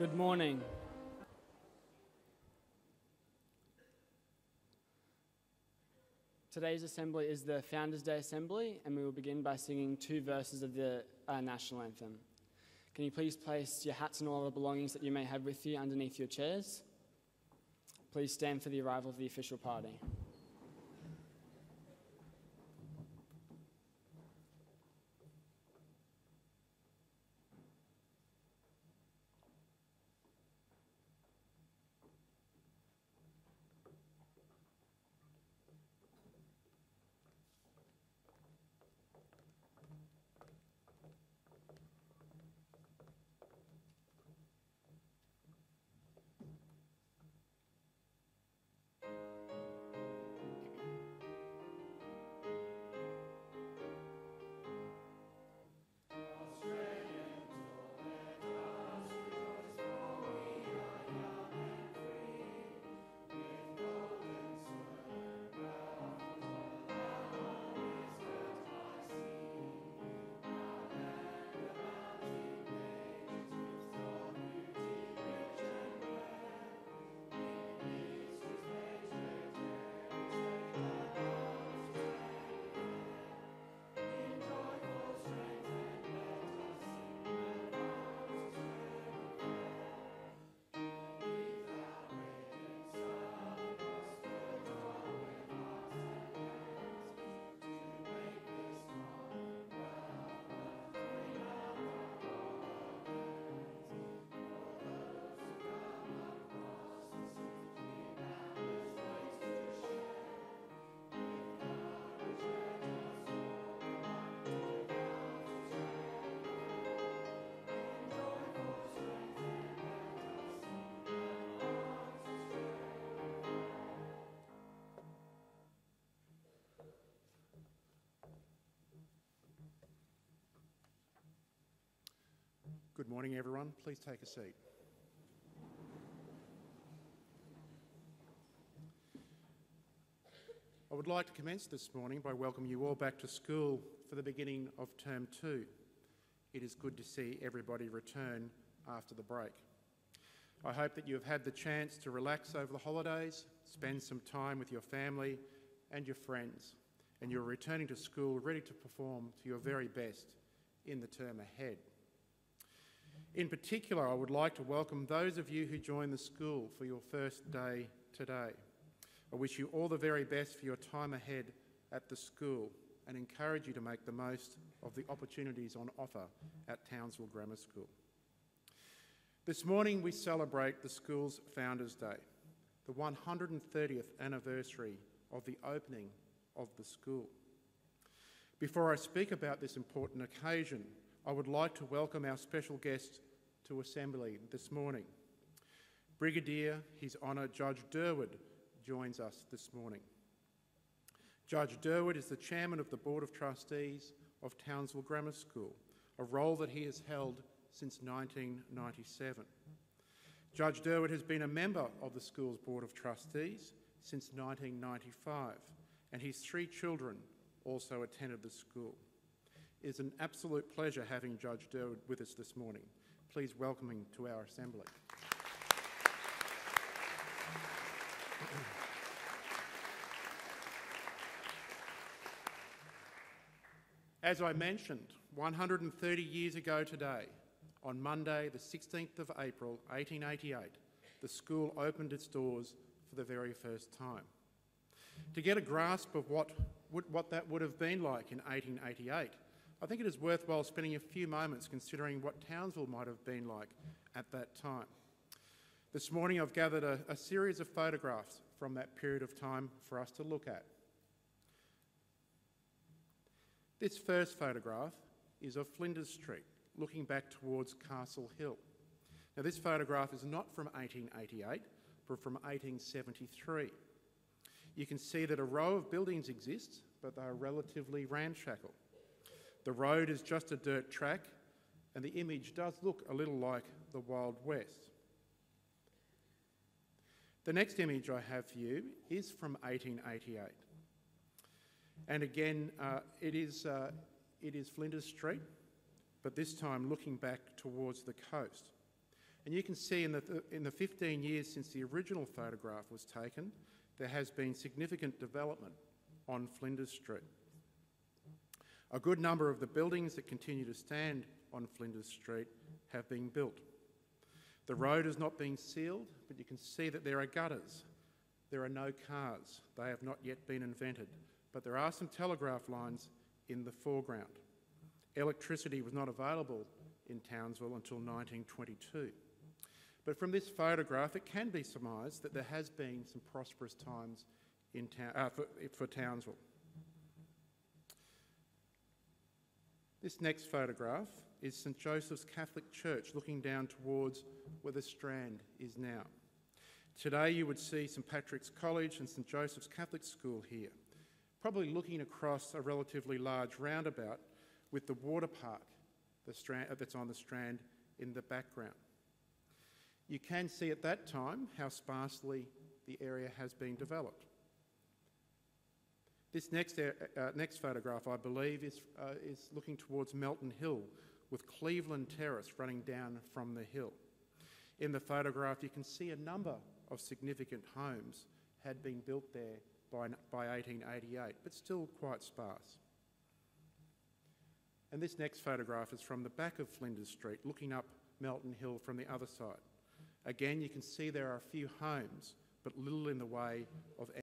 Good morning. Today's assembly is the Founders' Day Assembly, and we will begin by singing 2 verses of the National Anthem. Can you please place your hats and all other belongings that you may have with you underneath your chairs? Please stand for the arrival of the official party. Good morning, everyone. Please take a seat. I would like to commence this morning by welcoming you all back to school for the beginning of Term 2. It is good to see everybody return after the break. I hope that you have had the chance to relax over the holidays, spend some time with your family and your friends, and you're returning to school ready to perform to your very best in the term ahead. In particular, I would like to welcome those of you who joined the school for your first day today. I wish you all the very best for your time ahead at the school and encourage you to make the most of the opportunities on offer at Townsville Grammar School. This morning we celebrate the school's Founders' Day, the 130th anniversary of the opening of the school. Before I speak about this important occasion, I would like to welcome our special guest to Assembly this morning. Brigadier His Honour Judge Durwood joins us this morning. Judge Durwood is the Chairman of the Board of Trustees of Townsville Grammar School, a role that he has held since 1997. Judge Durwood has been a member of the school's Board of Trustees since 1995, and his 3 children also attended the school. It is an absolute pleasure having Judge Durwood with us this morning. Please welcome him to our Assembly. As I mentioned, 130 years ago today, on Monday the 16th of April 1888, the school opened its doors for the very first time. To get a grasp of what that would have been like in 1888, I think it is worthwhile spending a few moments considering what Townsville might have been like at that time. This morning I've gathered a series of photographs from that period of time for us to look at. This first photograph is of Flinders Street, looking back towards Castle Hill. Now this photograph is not from 1888, but from 1873. You can see that a row of buildings exist, but they are relatively ramshackle. The road is just a dirt track, and the image does look a little like the Wild West. The next image I have for you is from 1888. And again, it is Flinders Street, but this time looking back towards the coast. And you can see in the 15 years since the original photograph was taken, there has been significant development on Flinders Street. A good number of the buildings that continue to stand on Flinders Street have been built. The road is not being sealed, but you can see that there are gutters. There are no cars. They have not yet been invented, but there are some telegraph lines in the foreground. Electricity was not available in Townsville until 1922. But from this photograph, it can be surmised that there has been some prosperous times in for Townsville. This next photograph is St Joseph's Catholic Church looking down towards where the Strand is now. Today you would see St Patrick's College and St Joseph's Catholic School here, probably looking across a relatively large roundabout with the water park that's on the Strand in the background. You can see at that time how sparsely the area has been developed. This next photograph, I believe, is looking towards Melton Hill with Cleveland Terrace running down from the hill. In the photograph, you can see a number of significant homes had been built there by 1888, but still quite sparse. And this next photograph is from the back of Flinders Street, looking up Melton Hill from the other side. Again, you can see there are a few homes, but little in the way of